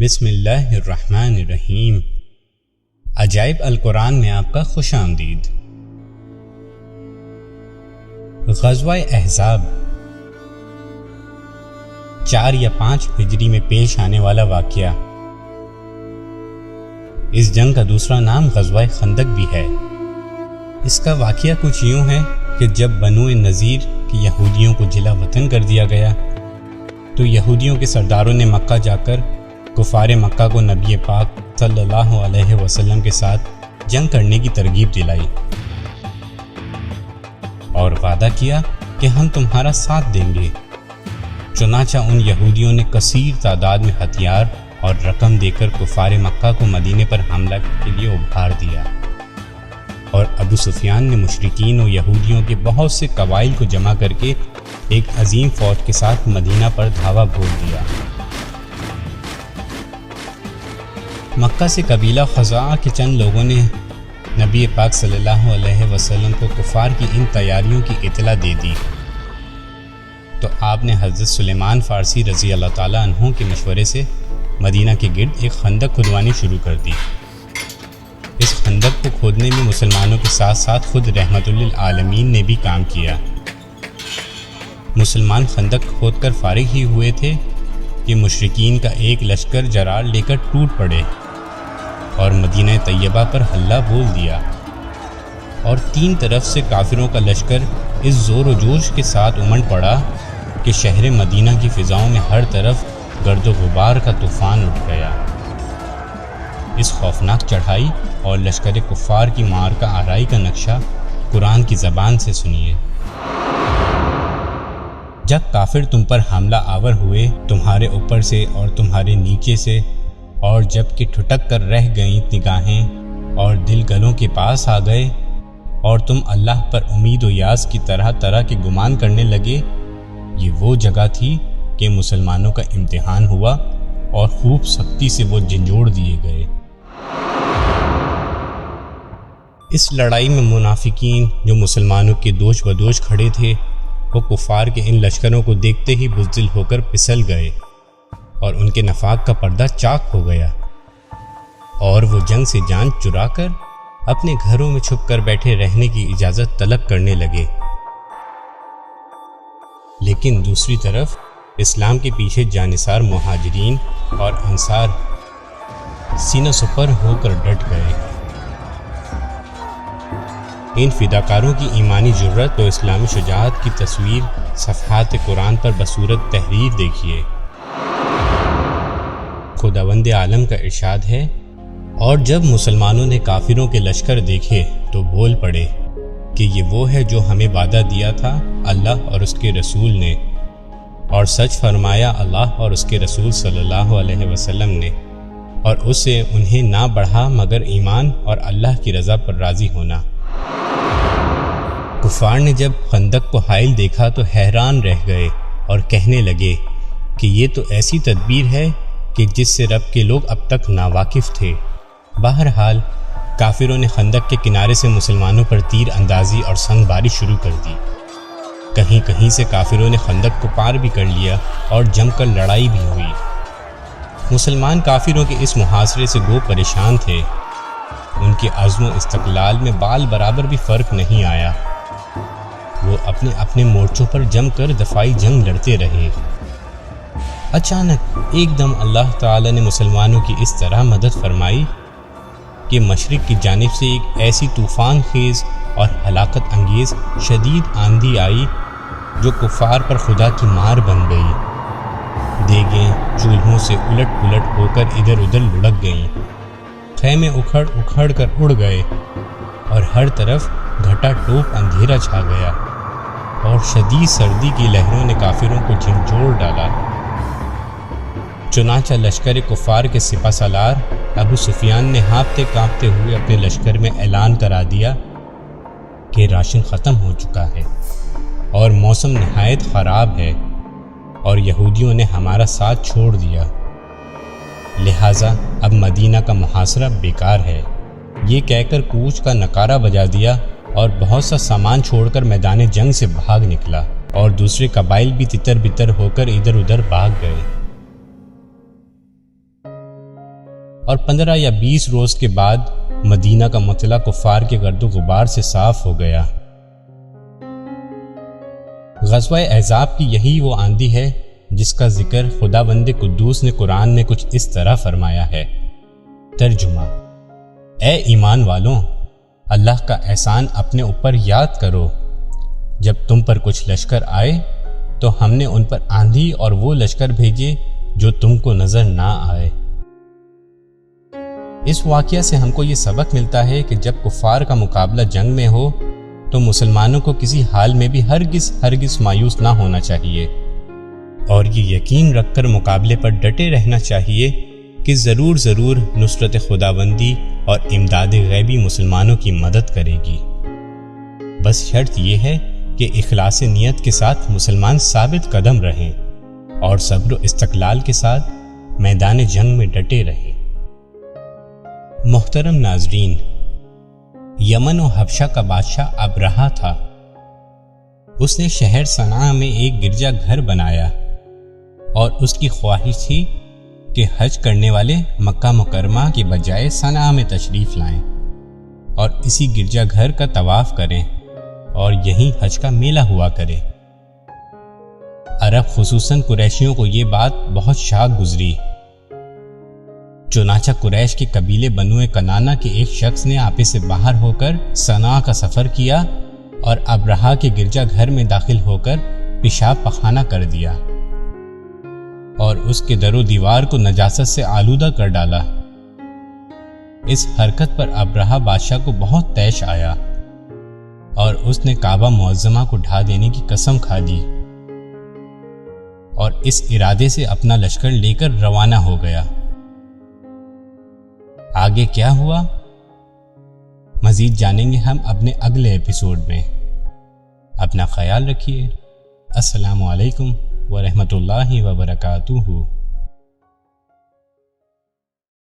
بسم اللہ الرحمن الرحیم۔ عجائب القرآن میں آپ کا خوش آمدید۔ غزوہ احزاب 4 یا 5 ہجری میں پیش آنے والا واقعہ۔ اس جنگ کا دوسرا نام غزوہ خندق بھی ہے۔ اس کا واقعہ کچھ یوں ہے کہ جب بنو نذیر کی یہودیوں کو جلا وطن کر دیا گیا تو یہودیوں کے سرداروں نے مکہ جا کر کفار مکہ کو نبی پاک صلی اللہ علیہ وسلم کے ساتھ جنگ کرنے کی ترغیب دلائی اور وعدہ کیا کہ ہم تمہارا ساتھ دیں گے۔ چنانچہ ان یہودیوں نے کثیر تعداد میں ہتھیار اور رقم دے کر کفار مکہ کو مدینے پر حملہ کے لیے ابھار دیا، اور ابو سفیان نے مشرکین و یہودیوں کے بہت سے قبائل کو جمع کر کے ایک عظیم فوج کے ساتھ مدینہ پر دھاوا بول دیا۔ مکہ سے قبیلہ خزاعہ کے چند لوگوں نے نبی پاک صلی اللہ علیہ وسلم کو کفار کی ان تیاریوں کی اطلاع دے دی، تو آپ نے حضرت سلیمان فارسی رضی اللہ تعالیٰ عنہ کے مشورے سے مدینہ کے گرد ایک خندق کھدوانی شروع کر دی۔ اس خندق کو کھودنے میں مسلمانوں کے ساتھ ساتھ خود رحمت للعالمین نے بھی کام کیا۔ مسلمان خندق کھود کر فارغ ہی ہوئے تھے کہ مشرکین کا ایک لشکر جرار لے کر ٹوٹ پڑے اور مدینہ طیبہ پر حملہ بول دیا، اور 3 طرف سے کافروں کا لشکر اس زور و جوش کے ساتھ امڑ پڑا کہ شہر مدینہ کی فضاؤں میں ہر طرف گرد و غبار کا طوفان اٹھ گیا۔ اس خوفناک چڑھائی اور لشکر کفار کی معرکہ آرائی کا نقشہ قرآن کی زبان سے سنیے۔ جب کافر تم پر حملہ آور ہوئے تمہارے اوپر سے اور تمہارے نیچے سے، اور جب کہ ٹھٹک کر رہ گئیں نگاہیں اور دل گلوں کے پاس آ گئے، اور تم اللہ پر امید و یاس کی طرح طرح کے گمان کرنے لگے، یہ وہ جگہ تھی کہ مسلمانوں کا امتحان ہوا اور خوب سختی سے وہ جھنجھوڑ دیے گئے۔ اس لڑائی میں منافقین جو مسلمانوں کے دوش بدوش کھڑے تھے، وہ کفار کے ان لشکروں کو دیکھتے ہی بزدل ہو کر پھسل گئے اور ان کے نفاق کا پردہ چاک ہو گیا، اور وہ جنگ سے جان چرا کر اپنے گھروں میں چھپ کر بیٹھے رہنے کی اجازت طلب کرنے لگے۔ لیکن دوسری طرف اسلام کے پیچھے جانثار مہاجرین اور انصار سینہ سپر ہو کر ڈٹ گئے۔ ان فداکاروں کی ایمانی جرت و اسلامی شجاعت کی تصویر صفحات قرآن پر بصورت تحریر دیکھیے۔ خداوند عالم کا ارشاد ہے، اور جب مسلمانوں نے کافروں کے لشکر دیکھے تو بول پڑے کہ یہ وہ ہے جو ہمیں وعدہ دیا تھا اللہ اور اس کے رسول نے، اور سچ فرمایا اللہ اور اس کے رسول صلی اللہ علیہ وسلم نے، اور اس سے انہیں نہ بڑھا مگر ایمان اور اللہ کی رضا پر راضی ہونا۔ کفار نے جب خندق کو حائل دیکھا تو حیران رہ گئے اور کہنے لگے کہ یہ تو ایسی تدبیر ہے کہ جس سے رب کے لوگ اب تک ناواقف تھے۔ بہرحال کافروں نے خندق کے کنارے سے مسلمانوں پر تیر اندازی اور سنگ باری شروع کر دی۔ کہیں کہیں سے کافروں نے خندق کو پار بھی کر لیا اور جم کر لڑائی بھی ہوئی۔ مسلمان کافروں کے اس محاصرے سے گو پریشان تھے۔ ان کے عزم و استقلال میں بال برابر بھی فرق نہیں آیا۔ وہ اپنے اپنے مورچوں پر جم کر دفاعی جنگ لڑتے رہے۔ اچانک ایک دم اللہ تعالی نے مسلمانوں کی اس طرح مدد فرمائی کہ مشرق کی جانب سے ایک ایسی طوفان خیز اور ہلاکت انگیز شدید آندھی آئی جو کفار پر خدا کی مار بن گئی۔ دیگیں چولہوں سے الٹ پلٹ ہو کر ادھر ادھر لڑک گئیں، خیمے اکھڑ اکھڑ کر اڑ گئے، اور ہر طرف گھٹا ٹوپ اندھیرا چھا گیا، اور شدید سردی کی لہروں نے کافروں کو جھنجھوڑ ڈالا۔ چنانچہ لشکر کفار کے سپہ سالار ابو سفیان نے ہانپتے کانپتے ہوئے اپنے لشکر میں اعلان کرا دیا کہ راشن ختم ہو چکا ہے اور موسم نہایت خراب ہے، اور یہودیوں نے ہمارا ساتھ چھوڑ دیا، لہٰذا اب مدینہ کا محاصرہ بیکار ہے۔ یہ کہہ کر کوچ کا نکارہ بجا دیا اور بہت سا سامان چھوڑ کر میدان جنگ سے بھاگ نکلا، اور دوسرے قبائل بھی تتر بتر ہو کر ادھر ادھر بھاگ گئے۔ اور 15 یا 20 روز کے بعد مدینہ کا مطلع کفار کے گرد و غبار سے صاف ہو گیا۔ غزوہ احزاب کی یہی وہ آندھی ہے جس کا ذکر خداوند قدوس نے قرآن میں کچھ اس طرح فرمایا ہے۔ ترجمہ: اے ایمان والوں، اللہ کا احسان اپنے اوپر یاد کرو۔ جب تم پر کچھ لشکر آئے تو ہم نے ان پر آندھی اور وہ لشکر بھیجے جو تم کو نظر نہ آئے۔ اس واقعہ سے ہم کو یہ سبق ملتا ہے کہ جب کفار کا مقابلہ جنگ میں ہو تو مسلمانوں کو کسی حال میں بھی ہرگز مایوس نہ ہونا چاہیے، اور یہ یقین رکھ کر مقابلے پر ڈٹے رہنا چاہیے کہ ضرور نصرت خداوندی اور امداد غیبی مسلمانوں کی مدد کرے گی۔ بس شرط یہ ہے کہ اخلاص نیت کے ساتھ مسلمان ثابت قدم رہیں اور صبر و استقلال کے ساتھ میدان جنگ میں ڈٹے رہیں۔ محترم ناظرین، یمن و حبشہ کا بادشاہ ابرہہ تھا۔ اس نے شہر صنعاء میں ایک گرجا گھر بنایا اور اس کی خواہش تھی کہ حج کرنے والے مکہ مکرمہ کی بجائے صنعاء میں تشریف لائیں اور اسی گرجا گھر کا طواف کریں اور یہیں حج کا میلہ ہوا کرے۔ عرب خصوصاً قریشیوں کو یہ بات بہت شاق گزری۔ چنانچہ قریش کے قبیلے بنو کنانہ کے ایک شخص نے آپے سے باہر ہو کر صنعاء کا سفر کیا اور ابرہہ کے گرجا گھر میں داخل ہو کر پیشاب پخانہ کر دیا اور اس کے در و دیوار کو نجاست سے آلودہ کر ڈالا۔ اس حرکت پر ابرہہ بادشاہ کو بہت طیش آیا اور اس نے کعبہ معظمہ کو ڈھا دینے کی قسم کھا لی اور اس ارادے سے اپنا لشکر لے کر روانہ ہو گیا۔ آگے کیا ہوا؟ مزید جانیں گے ہم اپنے اگلے ایپیسوڈ میں۔ اپنا خیال رکھیے۔ السلام علیکم ورحمۃ اللہ وبرکاتہ۔